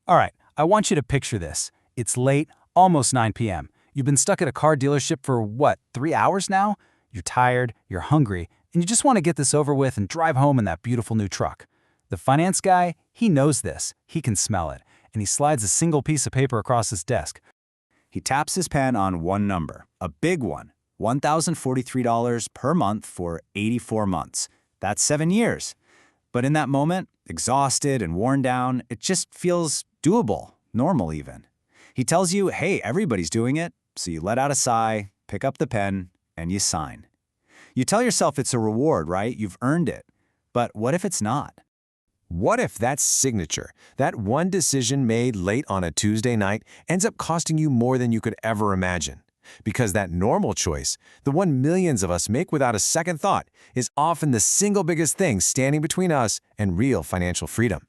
All right, I want you to picture this. It's late, almost 9 p.m. You've been stuck at a car dealership for, 3 hours now? You're tired, you're hungry, and you just want to get this over with and drive home in that beautiful new truck. The finance guy, he knows this. He can smell it, and he slides a single piece of paper across his desk. He taps his pen on one number, a big one, $1,043 per month for 84 months. That's 7 years. But in that moment, exhausted and worn down, it just feels doable, normal even. He tells you, hey, everybody's doing it, so you let out a sigh, pick up the pen, and you sign. You tell yourself it's a reward, right? You've earned it. But what if it's not? What if that signature, that one decision made late on a Tuesday night, ends up costing you more than you could ever imagine? Because that normal choice, the one millions of us make without a second thought, is often the single biggest thing standing between us and real financial freedom.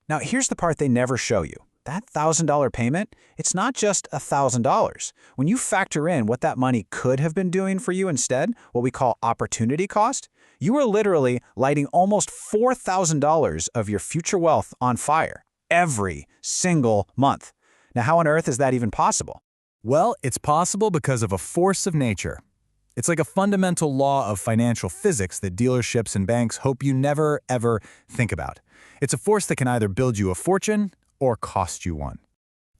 Now, here's the part they never show you. That $1,000 payment, it's not just $1,000. When you factor in what that money could have been doing for you instead, what we call opportunity cost, you are literally lighting almost $4,000 of your future wealth on fire every single month. Now, how on earth is that even possible? Well, it's possible because of a force of nature. It's like a fundamental law of financial physics that dealerships and banks hope you never, ever think about. It's a force that can either build you a fortune or cost you one.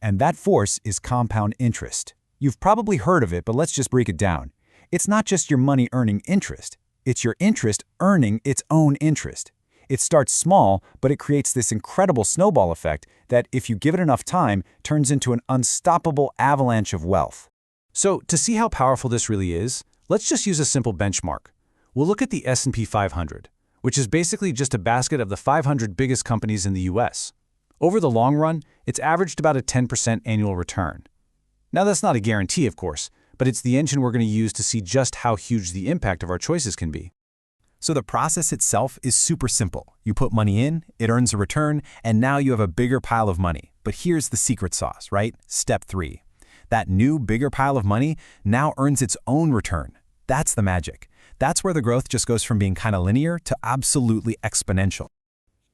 And that force is compound interest. You've probably heard of it, but let's just break it down. It's not just your money earning interest. It's your interest earning its own interest. It starts small, but it creates this incredible snowball effect that, if you give it enough time, turns into an unstoppable avalanche of wealth. So, to see how powerful this really is, let's just use a simple benchmark. We'll look at the S&P 500, which is basically just a basket of the 500 biggest companies in the US. Over the long run, it's averaged about a 10% annual return. Now, that's not a guarantee, of course, but it's the engine we're going to use to see just how huge the impact of our choices can be. So the process itself is super simple. You put money in, it earns a return, and now you have a bigger pile of money. But here's the secret sauce, right? Step 3. That new, bigger pile of money now earns its own return. That's the magic. That's where the growth just goes from being kind of linear to absolutely exponential.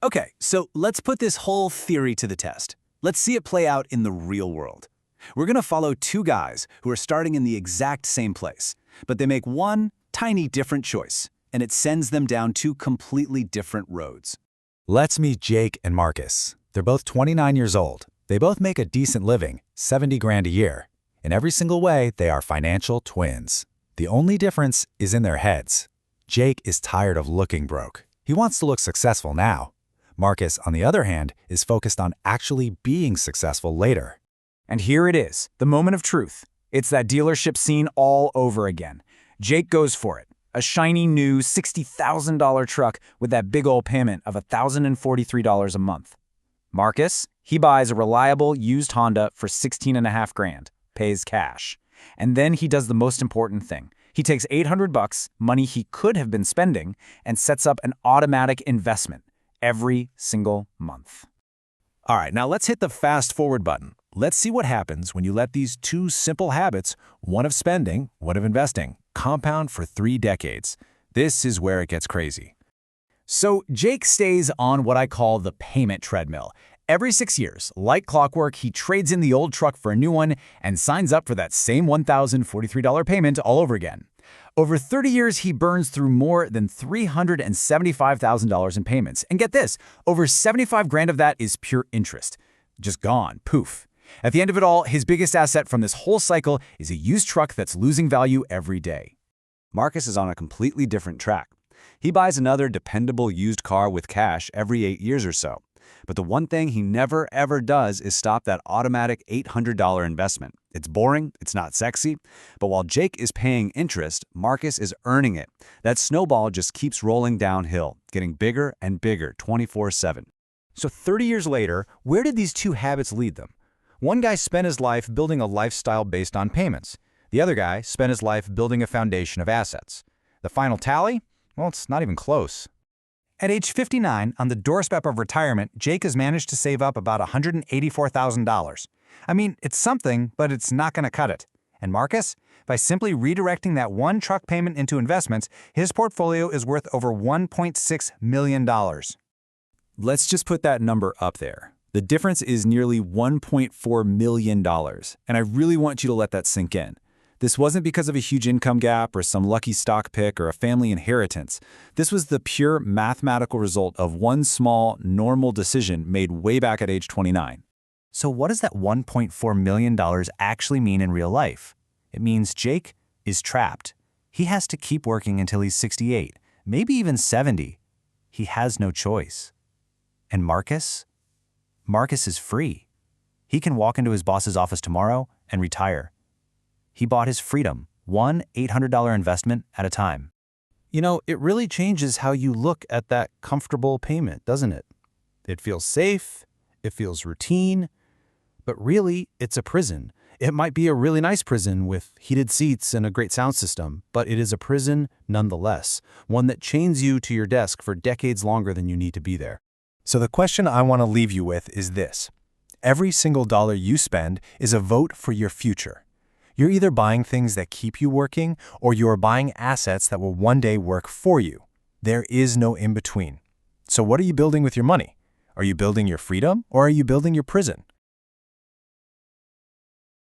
Okay, so let's put this whole theory to the test. Let's see it play out in the real world. We're going to follow two guys who are starting in the exact same place, but they make one tiny different choice, and it sends them down two completely different roads. Let's meet Jake and Marcus. They're both 29 years old. They both make a decent living, 70 grand a year. In every single way, they are financial twins. The only difference is in their heads. Jake is tired of looking broke. He wants to look successful now. Marcus, on the other hand, is focused on actually being successful later. And here it is, the moment of truth. It's that dealership scene all over again. Jake goes for it. A shiny new $60,000 truck with that big old payment of $1,043 a month. Marcus, he buys a reliable used Honda for $16.5 grand, pays cash. And then he does the most important thing. He takes $800, money he could have been spending, and sets up an automatic investment every single month. All right, now let's hit the fast forward button. Let's see what happens when you let these two simple habits, one of spending, one of investing, compound for 3 decades. This is where it gets crazy. So Jake stays on what I call the payment treadmill. Every 6 years, like clockwork, he trades in the old truck for a new one and signs up for that same $1,043 payment all over again. Over 30 years, he burns through more than $375,000 in payments. And get this, over 75 grand of that is pure interest. Just gone, poof. At the end of it all, his biggest asset from this whole cycle is a used truck that's losing value every day. Marcus is on a completely different track. He buys another dependable used car with cash every 8 years or so. But the one thing he never ever does is stop that automatic $800 investment. It's boring, it's not sexy, but while Jake is paying interest, Marcus is earning it. That snowball just keeps rolling downhill, getting bigger and bigger 24/7. So 30 years later, where did these two habits lead them? One guy spent his life building a lifestyle based on payments. The other guy spent his life building a foundation of assets. The final tally? Well, it's not even close. At age 59, on the doorstep of retirement, Jake has managed to save up about $184,000. I mean, it's something, but it's not going to cut it. And Marcus? By simply redirecting that one truck payment into investments, his portfolio is worth over $1.6 million. Let's just put that number up there. The difference is nearly $1.4 million, and I really want you to let that sink in. This wasn't because of a huge income gap or some lucky stock pick or a family inheritance. This was the pure mathematical result of one small, normal decision made way back at age 29. So what does that $1.4 million actually mean in real life? It means Jake is trapped. He has to keep working until he's 68, maybe even 70. He has no choice. And Marcus? Marcus is free. He can walk into his boss's office tomorrow and retire. He bought his freedom, one $800 investment at a time. You know, it really changes how you look at that comfortable payment, doesn't it? It feels safe, it feels routine, but really, it's a prison. It might be a really nice prison with heated seats and a great sound system, but it is a prison nonetheless, one that chains you to your desk for decades longer than you need to be there. So the question I want to leave you with is this. Every single dollar you spend is a vote for your future. You're either buying things that keep you working, or you're buying assets that will one day work for you. There is no in-between. So what are you building with your money? Are you building your freedom, or are you building your prison?